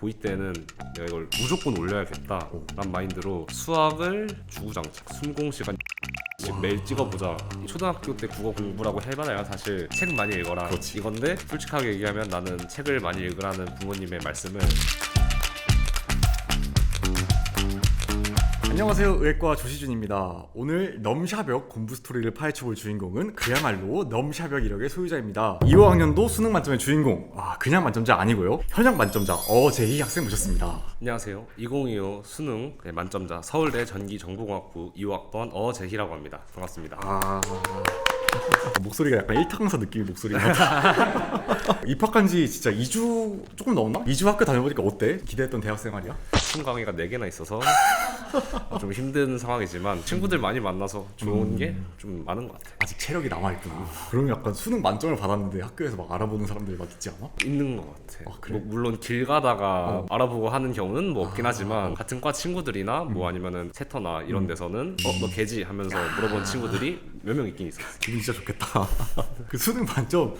고2 때는 내가 이걸 무조건 올려야겠다 라는 마인드로 수학을 주구장창 순공 시간 매일 찍어보자. 초등학교 때 국어 공부라고 해봐야 사실 책 많이 읽어라 그렇지. 이건데, 솔직하게 얘기하면 나는 책을 많이 읽으라는 부모님의 말씀을 안녕하세요, 의학과 조시준입니다. 오늘 넘샤벽 공부 스토리를 파헤쳐볼 주인공은 그야말로 넘샤벽 이력의 소유자입니다. 2호학년도 수능 만점의 주인공, 그냥 만점자 아니고요, 현역 만점자 어재희 학생 모셨습니다. 안녕하세요. 2025 수능 만점자 서울대 전기정보공학부 2호학번 어재희라고 합니다. 반갑습니다. 목소리가 약간 1타강사 느낌의 목소리가 입학한 지 진짜 2주 조금 넘었나? 2주 학교 다녀보니까 어때? 기대했던 대학 생활이야? 춤 강의가 4개나 있어서 좀 힘든 상황이지만 친구들 많이 만나서 좋은 게 좀 많은 것 같아요. 아직 체력이 남아있구나. 그러면 약간 수능 만점을 받았는데 학교에서 막 알아보는 사람들이 막 있지 않아? 있는 것 같아. 그래? 뭐 물론 길 가다가 알아보고 하는 경우는 뭐 없긴 하지만 같은 과 친구들이나 뭐 아니면은 세터나 이런 데서는 너 걔지 하면서 물어본 친구들이 몇 명 있긴 있었어. 기분 진짜 좋겠다. 그 수능 만점,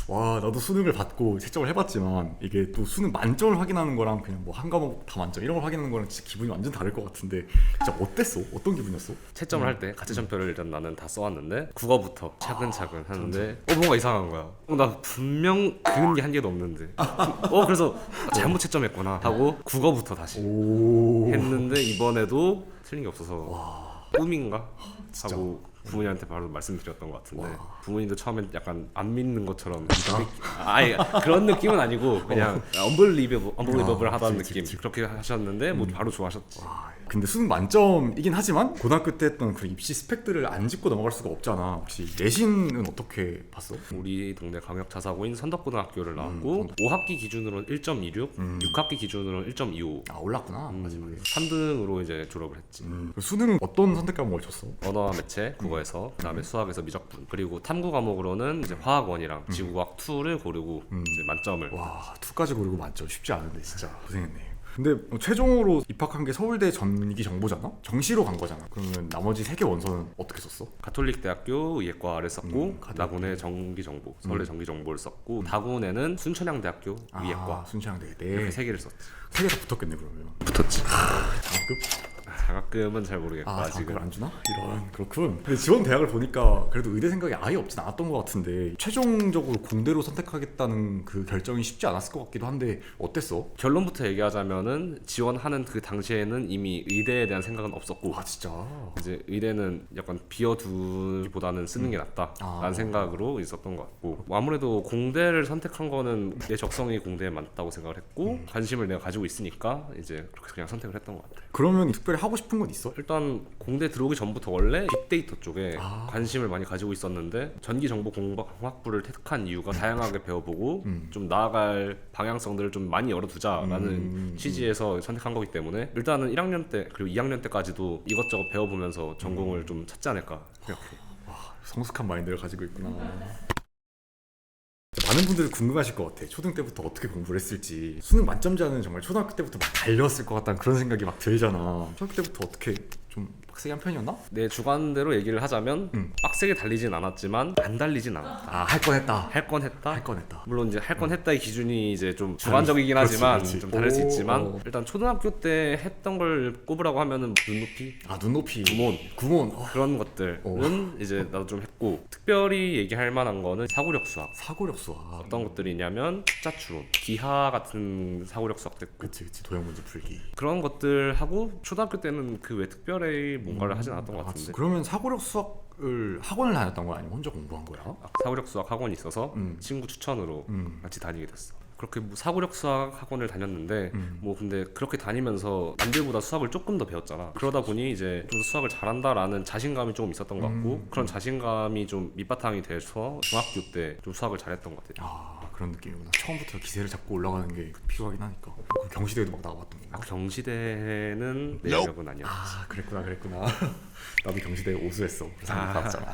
나도 수능을 받고 채점을 해봤지만 이게 또 수능 만점을 확인하는 거랑 그냥 뭐 한 과목 다 만점 이런 걸 확인하는 거랑 진짜 기분이 완전 다를 것 같은데, 진짜 어땠어? 어떤 기분이었어? 채점을 할 때 가채점표를 일단 나는 다 써왔는데 국어부터 차근차근 하는데 뭔가 이상한 거야. 나 분명 그은 게 한 개도 없는데 그래서 잘못 채점했구나 하고 국어부터 다시 했는데 이번에도 틀린 게 없어서 꿈인가? 하고 부모님한테 바로 말씀드렸던 것 같은데 부모님도 처음엔 약간 안 믿는 것처럼 아예 그런 느낌은 아니고 그냥 언블리버블 하다는 느낌. 그렇게 하셨는데 뭐 바로 좋아하셨지. 근데 수능 만점이긴 하지만 고등학교 때 했던 그 입시 스펙들을 안 짚고 넘어갈 수가 없잖아. 혹시 내신은 어떻게 봤어? 우리 동네 강역자사고인 선덕고등학교를 나왔고 5학기 기준으로는 1.26, 6학기 기준으로는 1.25. 올랐구나 마지막에. 3등으로 이제 졸업을 했지. 수능은 어떤 선택 과목을 쳤어? 언어와 매체, 국어에서, 그다음에 수학에서 미적분, 그리고 탐구 과목으로는 이제 화학원이랑 지구과학 2를 고르고 이제 만점을. 2까지 고르고 만점 쉽지 않은데 진짜 고생했네. 근데 최종으로 입학한 게 서울대 전기정보잖아? 정시로 간 거잖아. 그러면 나머지 3개 원서는 어떻게 썼어? 가톨릭대학교 의예과를 썼고 나군의 전기정보, 서울대 전기정보를 썼고 다군에는 순천향대학교 의예과 순천향대. 이렇게 3개를 썼지. 3개 다 붙었겠네 그러면. 붙었지. 장학금? 장학금은 잘 모르겠고 아직은. 장학금을 안 주나? 이런. 그렇군. 근데 지원 대학을 보니까 그래도 의대 생각이 아예 없진 않았던 것 같은데 최종적으로 공대로 선택하겠다는 그 결정이 쉽지 않았을 것 같기도 한데 어땠어? 결론부터 얘기하자면은 지원하는 그 당시에는 이미 의대에 대한 생각은 없었고 진짜? 이제 의대는 약간 비워두기보다는 쓰는 게 낫다라는 생각으로 있었던 것 같고 뭐 아무래도 공대를 선택한 거는 내 적성이 공대에 맞다고 생각을 했고 관심을 내가 가지고 있으니까 이제 그렇게 그냥 선택을 했던 것 같아요. 그러면 특별히 하고 싶은 건 있어? 일단 공대 들어오기 전부터 원래 빅데이터 쪽에 관심을 많이 가지고 있었는데 전기정보공학부를 택한 이유가 다양하게 배워보고 좀 나아갈 방향성들을 좀 많이 열어두자라는 취지에서 선택한 거기 때문에 일단은 1학년 때 그리고 2학년 때까지도 이것저것 배워보면서 전공을 좀 찾지 않을까 생각해. 성숙한 마인드를 가지고 있구나. 많은 분들이 궁금하실 것 같아. 초등 때부터 어떻게 공부를 했을지. 수능 만점자는 정말 초등학교 때부터 막 달렸을 것 같다는 그런 생각이 막 들잖아. 초등학교 때부터 어떻게 좀 빡세게 한 편이었나? 내 주관대로 얘기를 하자면 빡세게 달리진 않았지만 안 달리진 않았다. 할 건 했다. 할 건 했다. 할 건 했다. 물론 이제 할 건 했다의 기준이 이제 좀 주관적이긴 하지만 그렇지. 좀 다를 수 있지만 일단 초등학교 때 했던 걸 꼽으라고 하면은 눈높이, 눈높이, 구몬 그런 것들은 이제 나도 좀 했고 특별히 얘기할 만한 거는 사고력 수학. 사고력 수학. 어떤 것들이 있냐면 숫자추론, 기하 같은 사고력 수학도 했고 그치 도형 문제 풀기. 그런 것들 하고 초등학교 때는 그 외 특별히 뭔가를 하진 않았던 것 같은데. 그러면 사고력 수학을 학원을 다녔던 거야? 아니면 혼자 공부한 거야? 사고력 수학 학원이 있어서 친구 추천으로 같이 다니게 됐어. 그렇게 뭐 사고력 수학 학원을 다녔는데 뭐 근데 그렇게 다니면서 남들보다 수학을 조금 더 배웠잖아. 그러다 보니 이제 좀 더 수학을 잘한다라는 자신감이 조금 있었던 것 같고 그런 자신감이 좀 밑바탕이 돼서 중학교 때 좀 수학을 잘했던 것 같아. 그런 느낌이구나. 처음부터 기세를 잡고 올라가는 게 필요하긴 하니까. 그럼 경시대에도 막 나와봤던 건가? 경시대는 내 영역은 아니었지. 그랬구나. 나도 경시대에 오수했어. 그래서 나왔잖아.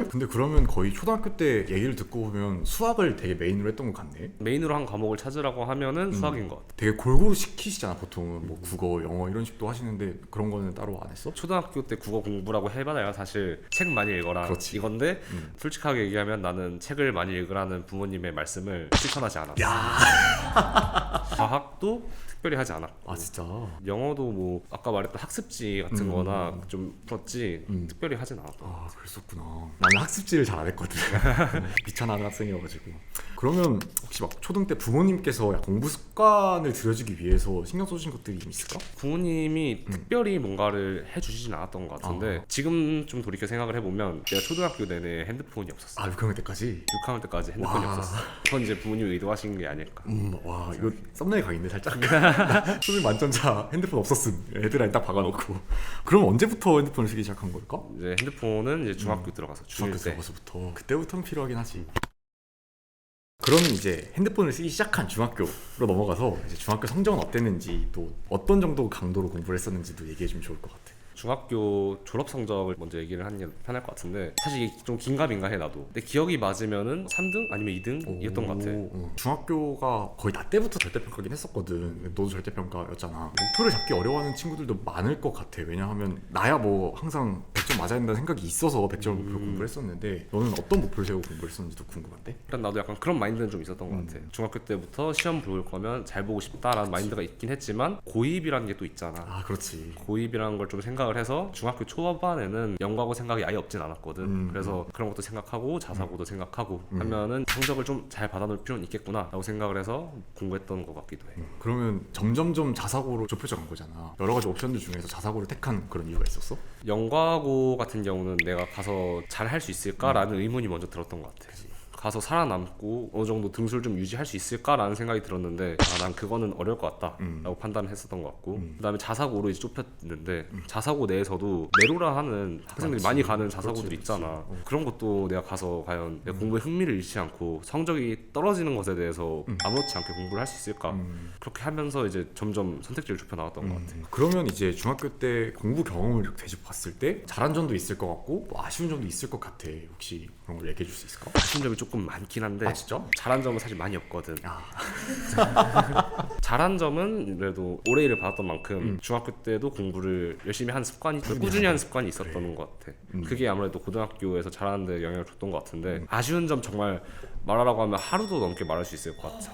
근데 그러면 거의 초등학교 때 얘기를 듣고 보면 수학을 되게 메인으로 했던 것 같네. 메인으로 한 과목을 찾으라고 하면은 수학인 것 같아. 되게 골고루 시키시잖아 보통은. 뭐 국어, 영어 이런 식도 하시는데 그런 거는 따로 안 했어? 초등학교 때 국어 공부라고 해봐야 사실 책 많이 읽어라 그렇지. 이건데 솔직하게 얘기하면 나는 책을 많이 읽으라는 부모님의 말씀을 실천하지 않았어. 과학도 특별히 하지 않았고 아 진짜? 영어도 뭐 아까 말했던 학습지 같은 거나 좀 풀었지 특별히 하진 않았던 것 같아. 아 그랬었구나. 나는 학습지를 잘 안 했거든. 귀찮아하는 학생이어가지고. 그러면 혹시 막 초등 때 부모님께서 공부 습관을 들여주기 위해서 신경 써주신 것들이 좀 있을까? 부모님이 특별히 뭔가를 해주시진 않았던 것 같은데 지금 좀 돌이켜 생각을 해보면 내가 초등학교 내내 핸드폰이 없었어. 아 6학년 때까지? 6학년 때까지 핸드폰이 와. 없었어. 그건 이제 부모님이 의도하신 게 아닐까. 와 이거 썸네일 각인데 살짝. 초등 만점자 핸드폰 없었음. 애들한테 딱 박아놓고. 그럼 언제부터 핸드폰을 쓰기 시작한 걸까? 이제 핸드폰은 이제 중학교 들어가서 중학교 중1 때 들어가서부터. 그때부터는 필요하긴 하지. 그러면 이제 핸드폰을 쓰기 시작한 중학교로 넘어가서 이제 중학교 성적은 어땠는지 또 어떤 정도 강도로 공부를 했었는지도 얘기해주면 좋을 것 같아. 중학교 졸업 성적을 먼저 얘기를 하는 게 편할 것 같은데 사실 이게 좀 긴가민가해 나도. 내 기억이 맞으면은 3등 아니면 2등이었던 것 같아. 중학교가 거의 나 때부터 절대평가긴 했었거든. 너도 절대평가였잖아. 목표를 잡기 어려워하는 친구들도 많을 것 같아. 왜냐하면 나야 뭐 항상 100점 맞아야 된다는 생각이 있어서 100점 목표로 공부를 했었는데 너는 어떤 목표를 세우고 공부를 했었는지도 궁금한데? 일단 나도 약간 그런 마인드는 좀 있었던 것 같아. 중학교 때부터 시험 볼 거면 잘 보고 싶다라는 마인드가 있긴 했지만 고입이라는 게 또 있잖아. 아 그렇지. 고입이라는 걸 좀 생각을 해서 중학교 초반에는 연구하고 생각이 아예 없진 않았거든. 그래서 그런 것도 생각하고 자사고도 생각하고 하면은 성적을 좀 잘 받아놓을 필요는 있겠구나 라고 생각을 해서 공부했던 것 같기도 해. 그러면 점점점 자사고로 좁혀져 간 거잖아. 여러 가지 옵션들 중에서 자사고를 택한 그런 이유가 있었어? 연구하고 같은 경우는 내가 가서 잘 할 수 있을까라는 의문이 먼저 들었던 것 같아. 가서 살아남고 어느 정도 등수를 좀 유지할 수 있을까라는 생각이 들었는데 난 그거는 어려울 것 같다라고 판단을 했었던 것 같고 그다음에 자사고로 이제 좁혔는데 자사고 내에서도 내로라 하는 학생들이 많이 가는 자사고들 있잖아. 그런 것도 내가 가서 과연 내가 공부에 흥미를 잃지 않고 성적이 떨어지는 것에 대해서 아무렇지 않게 공부를 할 수 있을까. 그렇게 하면서 이제 점점 선택지를 좁혀 나갔던 것 같아. 그러면 이제 중학교 때 공부 경험을 이렇게 되짚어 봤을 때 잘한 점도 있을 것 같고 뭐 아쉬운 점도 있을 것 같아. 혹시 그런 걸 얘기해 줄 수 있을까? 아쉬운 점이 조금 많긴 한데 아 진짜? 잘한 점은 사실 많이 없거든. 아. 잘한 점은 그래도 올해 일을 받았던 만큼 중학교 때도 공부를 열심히 하는 습관이 꾸준히 하는 습관이 있었던 것 같아. 그게 아무래도 고등학교에서 잘하는 데 영향을 줬던 것 같은데 아쉬운 점 정말 말하라고 하면 하루도 넘게 말할 수 있을 것 같아.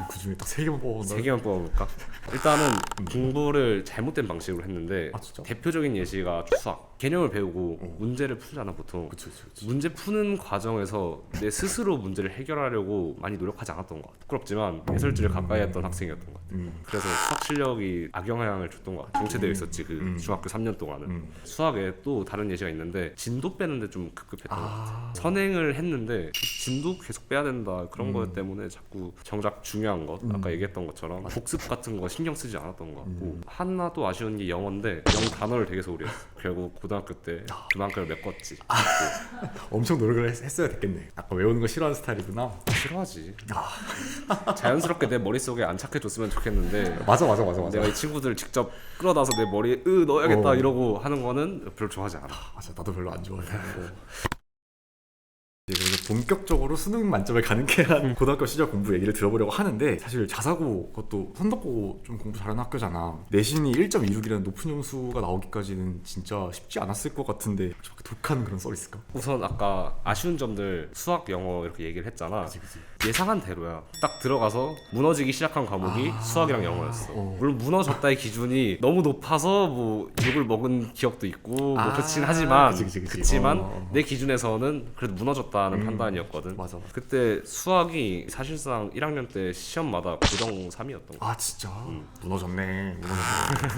그 중에 딱 3개만 뽑아본다. 3개만 뽑아볼까? 일단은 공부를 잘못된 방식으로 했는데 아, 진짜? 대표적인 예시가 수학. 개념을 배우고 문제를 풀잖아 보통. 그치. 문제 푸는 과정에서 내 스스로 문제를 해결하려고 많이 노력하지 않았던 것 같아. 부끄럽지만 예술지를 가까이 했던 학생이었던 것 같아. 그래서 수학 실력이 악영향을 줬던 것 같아. 정체되어 있었지 그 중학교 3년 동안은. 수학에 또 다른 예시가 있는데 진도 빼는데 좀 급급했던 것 같아. 선행을 했는데 진도 계속 빼야 된다 그런 거 때문에 자꾸 정작 중요한 것 아까 얘기했던 것처럼 복습 같은 거 신경 쓰지 않았던 것 같고 하나 또 아쉬운 게 영어인데 영어 단어를 되게 소홀히 했어. 결국 고등학교 때 그만큼을 메꿨지. 엄청 노력을 했어야 됐겠네. 아까 외우는 거 싫어하는 스타일이구나. 싫어하지. 자연스럽게 내 머릿속에 안착해줬으면 좋겠는데 맞아. 내가 이 친구들 직접 끌어다서 내 머리에 넣어야겠다 어. 이러고 하는 거는 별로 좋아하지 않아. 맞아, 나도 별로 안 좋아해. 이제 그래서 본격적으로 수능 만점을 가능케 한 고등학교 시절 공부 얘기를 들어보려고 하는데 사실 자사고 그것도 선덕고 좀 공부 잘하는 학교잖아. 내신이 1.26이라는 높은 점수가 나오기까지는 진짜 쉽지 않았을 것 같은데 혹시 독한 그런 썰 있을까? 우선 아까 아쉬운 점들 수학, 영어 이렇게 얘기를 했잖아. 그치. 예상한 대로야. 딱 들어가서 무너지기 시작한 과목이 수학이랑 영어였어. 물론 무너졌다의 기준이 너무 높아서 뭐 욕을 먹은 기억도 있고 뭐 그렇긴 하지만 그치. 그치만 내 기준에서는 그래도 무너졌다는 판단이었거든. 맞아. 그때 수학이 사실상 1학년 때 시험마다 고정 3이었던 거. 아 진짜 무너졌네.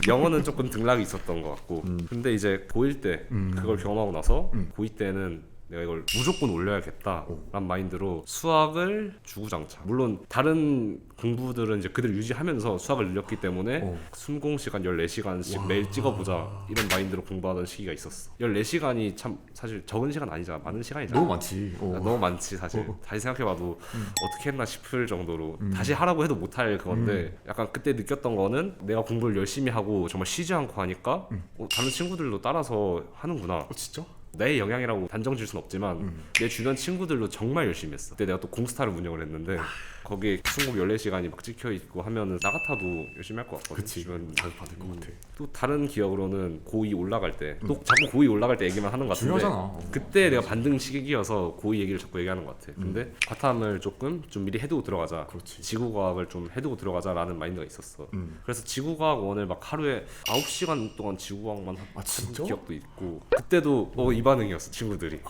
영어는 조금 등락이 있었던 것 같고 근데 이제 고1 때 그걸 경험하고 나서 고2 때는 내가 이걸 무조건 올려야겠다라는 마인드로 수학을 주구장창. 물론 다른 공부들은 이제 그대로 유지하면서 수학을 늘렸기 때문에 순공 시간 14시간씩 매일 찍어보자 이런 마인드로 공부하던 시기가 있었어. 14시간이 참 사실 적은 시간 아니잖아. 많은 시간이잖아. 너무 많지. 너무 많지 사실. 다시 생각해봐도 어떻게 했나 싶을 정도로 다시 하라고 해도 못할 그건데 약간 그때 느꼈던 거는 내가 공부를 열심히 하고 정말 쉬지 않고 하니까 다른 친구들도 따라서 하는구나. 진짜? 내 영향이라고 단정 지을 수는 없지만 내 주변 친구들도 정말 열심히 했어. 그때 내가 또 공스타를 운영을 했는데 거기에 수업 14시간이 막 찍혀있고 하면은 나 같아도 열심히 할 것 같거든. 그치. 주변 자극 받을 것 같아. 또 다른 기억으로는 고2 올라갈 때 또 자꾸 고2 올라갈 때 얘기만 하는 것 같은데 중요하잖아. 그때 내가 반등 시기여서 고2 얘기를 자꾸 얘기하는 것 같아. 근데 과탐을 조금 좀 미리 해두고 들어가자. 그렇지. 지구과학을 좀 해두고 들어가자라는 마인드가 있었어. 그래서 지구과학 원을 막 하루에 9시간 동안 지구과학만 한 진짜? 기억도 있고 그때도 이 반응이었어. 친구들이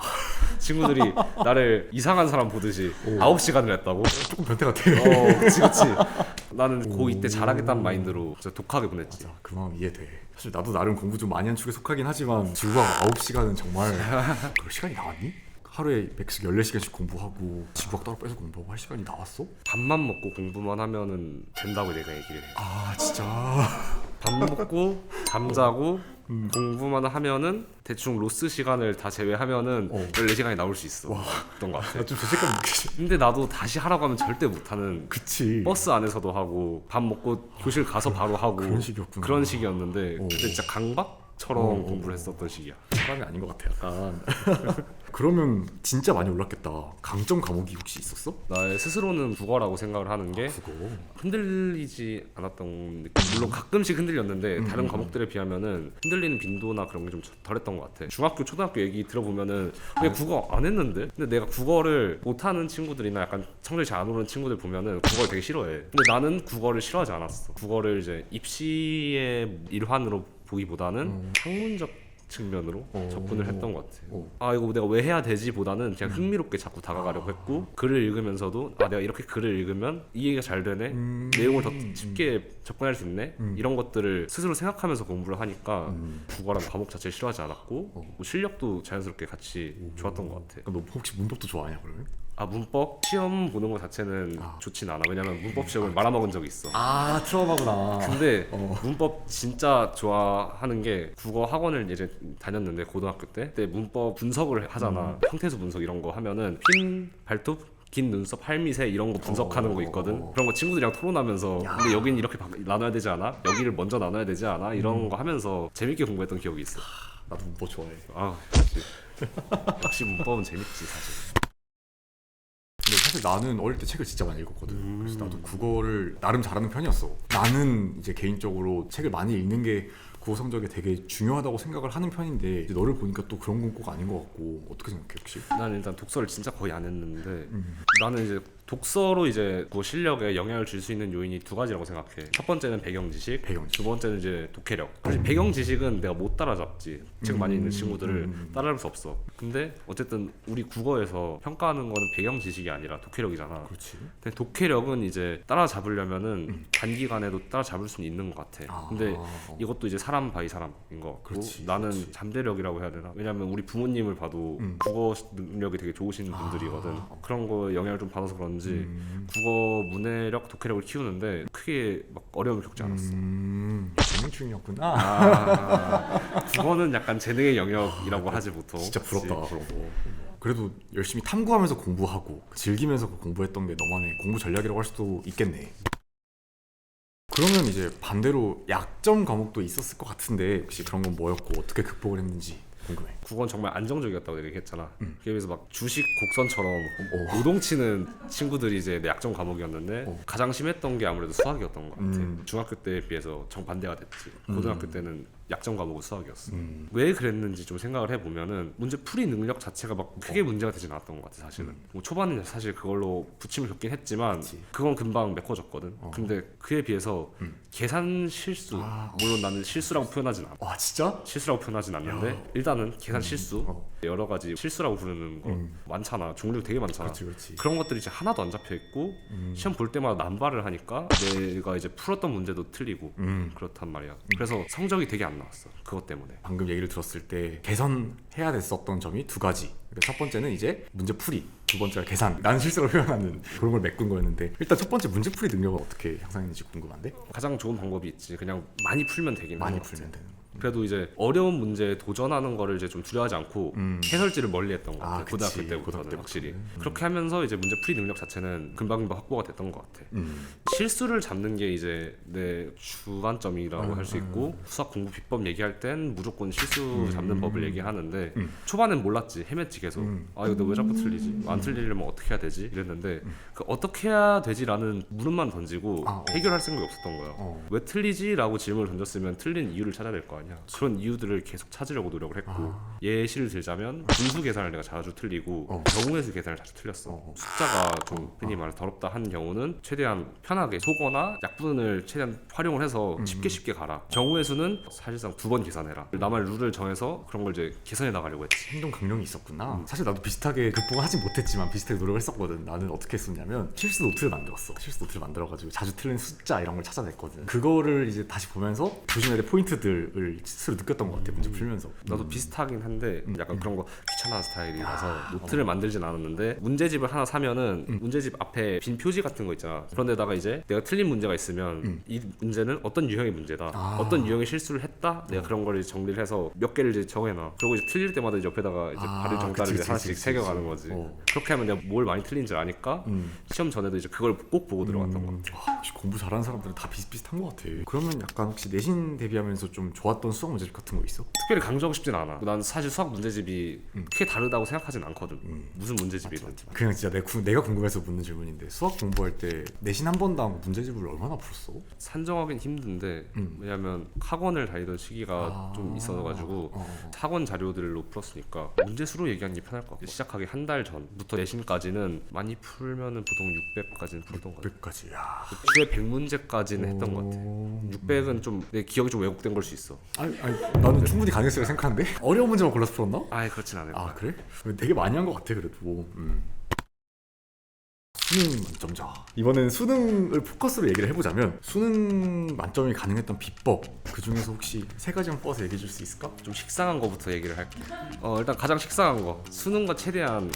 나를 이상한 사람 보듯이 9시간을 했다고. 조금 변태 같아. 그치. 나는 고2 때 잘하겠다는 마인드로 진짜 독하게 보냈지. 맞아, 그 마음 이해돼. 사실 나도 나름 공부 좀 많이 한 축에 속하긴 하지만 지구과학 9시간은 정말 그럴 시간이 나왔니? 하루에 14시간씩 공부하고 지구과학 따로 빼서 공부하고 할 시간이 나왔어? 밥만 먹고 공부만 하면은 된다고 내가 얘기를 해. 아 진짜. 밥 먹고 잠자고 공부만 하면은 대충 로스 시간을 다 제외하면은 14시간이 나올 수 있어. 어떤 것 같아. 나 좀 죄책감 느끼지. 근데 나도 다시 하라고 하면 절대 못하는. 그치. 버스 안에서도 하고 밥 먹고 교실 가서 바로 하고 그런 식이었구나. 그런 식이었는데 그때 진짜 강박처럼 공부를 했었던 시기야. 사람이 아닌 것 같아 약간. 그러면 진짜 많이 올랐겠다. 강점 과목이 혹시 있었어? 나의 스스로는 국어라고 생각을 하는 게 국어. 흔들리지 않았던 느낌. 물론 가끔씩 흔들렸는데 다른 과목들에 비하면은 흔들리는 빈도나 그런 게 좀 덜했던 것 같아. 중학교, 초등학교 얘기 들어보면은 왜 국어 안 했는데? 근데 내가 국어를 못하는 친구들이나 약간 성적이 잘 안 오르는 친구들 보면은 국어를 되게 싫어해. 근데 나는 국어를 싫어하지 않았어. 국어를 이제 입시의 일환으로 보기보다는 학문적 측면으로 접근을 했던 것 같아. 아 이거 내가 왜 해야 되지 보다는 그냥 흥미롭게 자꾸 다가가려고 했고 글을 읽으면서도 아 내가 이렇게 글을 읽으면 이해가 잘 되네, 내용을 더 쉽게 접근할 수 있네, 이런 것들을 스스로 생각하면서 공부를 하니까 국어라는 과목 자체를 싫어하지 않았고 뭐 실력도 자연스럽게 같이 좋았던 것 같아. 너 혹시 문법도 좋아하냐 그러면? 아 문법 시험 보는 것 자체는 좋진 않아. 왜냐면 문법 시험을 말아먹은 적이 있어. 아 트라우마구나. 근데 문법 진짜 좋아하는 게 국어 학원을 이제 다녔는데 고등학교 때 그때 문법 분석을 하잖아. 형태수 분석 이런 거 하면은 흰 발톱 긴 눈썹 할미새 이런 거 분석하는 거 있거든. 그런 거 친구들이랑 토론하면서 근데 여긴 이렇게 나눠야 되지 않아? 여기를 먼저 나눠야 되지 않아? 이런 거 하면서 재밌게 공부했던 기억이 있어. 나도 문법 좋아해. 아 역시 문법은 재밌지 사실. 근데 사실 나는 어릴 때 책을 진짜 많이 읽었거든. 그래서 나도 국어를 나름 잘하는 편이었어. 나는 이제 개인적으로 책을 많이 읽는 게 국어 성적에 되게 중요하다고 생각을 하는 편인데 이제 너를 보니까 또 그런 건 꼭 아닌 것 같고 어떻게 생각해 혹시? 나는 일단 독서를 진짜 거의 안 했는데 나는 이제 독서로 이제 그 실력에 영향을 줄 수 있는 요인이 두 가지라고 생각해. 첫 번째는 배경 지식, 두 번째는 이제 독해력. 사실 배경 지식은 내가 못 따라잡지. 책 많이 읽는 친구들을 따라할 수 없어. 근데 어쨌든 우리 국어에서 평가하는 거는 배경 지식이 아니라 독해력이잖아. 그렇지. 근데 독해력은 이제 따라잡으려면은 단기간에도 따라잡을 수는 있는 것 같아. 근데 이것도 이제 사람 바이 사람인 것 같고 나는 잠재력이라고 해야 되나? 왜냐면 우리 부모님을 봐도 국어 능력이 되게 좋으신 분들이거든. 그런 거에 영향을 좀 받아서 그런지 국어 문해력, 독해력을 키우는데 크게 막 어려움을 겪지 않았어. 재능충이었구나. 국어는 약간 재능의 영역이라고 하지 보통. 진짜 부럽다 그런 거. 그래도 열심히 탐구하면서 공부하고 즐기면서 공부했던 게 너만의 공부 전략이라고 할 수도 있겠네. 그러면 이제 반대로 약점 과목도 있었을 것 같은데 혹시 그런 건 뭐였고 어떻게 극복을 했는지 궁금해. 국어는 정말 안정적이었다고 내가 얘기했잖아. 그에 비해서 막 주식 곡선처럼 요동치는 친구들이 이제 내 약점 과목이었는데 가장 심했던 게 아무래도 수학이었던 것 같아. 중학교 때에 비해서 정반대가 됐지. 고등학교 때는 약점 과목은 수학이었어. 왜 그랬는지 좀 생각을 해보면은 문제 풀이 능력 자체가 막 크게 문제가 되진 않았던 것 같아 사실은. 뭐 초반에는 사실 그걸로 부침을 겪긴 했지만 그건 금방 메꿔졌거든. 근데 그에 비해서 계산 실수, 물론 나는 실수라고 표현하진 않아. 와 진짜? 실수라고 표현하진 않는데 일단은 계산 실수, 여러 가지 실수라고 부르는 거 많잖아. 종류가 되게 많잖아. 그렇지. 그런 것들이 이제 하나도 안 잡혀 있고 시험 볼 때마다 남발을 하니까 내가 이제 풀었던 문제도 틀리고 그렇단 말이야. 그래서 성적이 되게 안 나왔어. 그것 때문에. 방금 얘기를 들었을 때 개선해야 됐었던 점이 두 가지. 첫 번째는 이제 문제 풀이, 두 번째가 계산. 나는 실수로 표현하는 그런 걸 메꾼 거였는데 일단 첫 번째 문제 풀이 능력은 어떻게 향상했는지 궁금한데? 가장 좋은 방법이 있지. 그냥 많이 풀면 되긴 많이 하는 것 풀면 같아. 되는 거. 그래도 이제 어려운 문제에 도전하는 거를 이제 좀 두려워하지 않고 해설지를 멀리했던 것 같아. 아, 그치. 고등학교 때부터는 고등학교 확실히 때부터는. 그렇게 하면서 이제 문제 풀이 능력 자체는 금방금방 확보가 됐던 것 같아. 실수를 잡는 게 이제 내 주관점이라고 할 수 있고 수학 공부 비법 얘기할 땐 무조건 실수 잡는 법을 얘기하는데 초반엔 몰랐지. 헤맸지 계속. 아 이거 너 왜 자꾸 틀리지? 안 틀리려면 어떻게 해야 되지? 이랬는데 그 어떻게 해야 되지라는 물음만 던지고 해결할 생각이 없었던 거야. 왜 틀리지? 라고 질문을 던졌으면 틀린 이유를 찾아야 될 거 아니야. 그런 이유들을 계속 찾으려고 노력을 했고 예시를 들자면 분수 계산을 내가 자주 틀리고 경우의 계산을 자주 틀렸어. 숫자가 좀 흔히 말해 더럽다 한 경우는 최대한 편하게 소거나 약분을 최대한 활용을 해서 쉽게 가라. 경우의 수는 사실상 2번 계산해라. 나만의 룰을 정해서 그런 걸 이제 계산해 나가려고 했지. 행동 강령이 있었구나. 사실 나도 비슷하게 극복을 하진 못했지만 비슷하게 노력을 했었거든. 나는 어떻게 했었냐면 실수 노트를 만들었어. 실수 노트를 만들어가지고 자주 틀린 숫자 이런 걸 찾아냈거든. 그거를 이제 다시 보면서 조심해야 될 포인트들을 스스로 느꼈던 것 같아. 문제 풀면서. 나도 비슷하긴 한데 약간 그런 거 귀찮아하는 스타일이라서 노트를 만들진 않았는데 문제집을 하나 사면은 문제집 앞에 빈 표지 같은 거 있잖아. 그런데다가 이제 내가 틀린 문제가 있으면 이 문제는 어떤 유형의 문제다, 어떤 유형의 실수를 했다, 내가 그런 걸 이제 정리를 해서 몇 개를 이제 정해놔. 그리고 이제 틀릴 때마다 이제 옆에다가 이제 발을 정자를 이제 하나씩 새겨가는 거지. 그렇게 하면 내가 뭘 많이 틀린 줄 아니까 시험 전에도 이제 그걸 꼭 보고 들어갔던 것 같아. 역시 공부 잘하는 사람들은 다 비슷비슷한 것 같아. 그러면 약간 혹시 내신 대비하면서 좀 좋았던 수학 문제집 같은 거 있어? 특별히 강조하고 싶진 않아. 난 사실 수학 문제집이 크게 다르다고 생각하진 않거든. 무슨 문제집이든. 그냥 진짜 내가 궁금해서 묻는 질문인데 수학 공부할 때 내신 한 번당 문제집을 얼마나 풀었어? 산정하긴 힘든데 왜냐면 학원을 다니던 시기가 좀 있어가지고 학원 자료들로 풀었으니까 문제수로 얘기하는 게 편할 것 같고 시작하기 한 달 전부터 내신까지는 많이 풀면은 보통 600까지는 풀었던 것 같아. 100까지. 야. 주에 100문제까지는 했던 것 같아. 600은 좀 내 기억이 좀 왜곡된 걸 수 있어. 아니, 나는 충분히 가능했을 생각하는데 어려운 문제만 골라서 풀었나? 아예 그렇진 않을 거야. 아 그래? 되게 많이 한 것 같아 그래도. 수능 만점자. 이번엔 수능을 포커스로 얘기를 해보자면 수능 만점이 가능했던 비법 그 중에서 혹시 3가지만 뽑아서 얘기해 줄 수 있을까? 좀 식상한 거부터 얘기를 할게. 일단 가장 식상한 거 수능과 최대한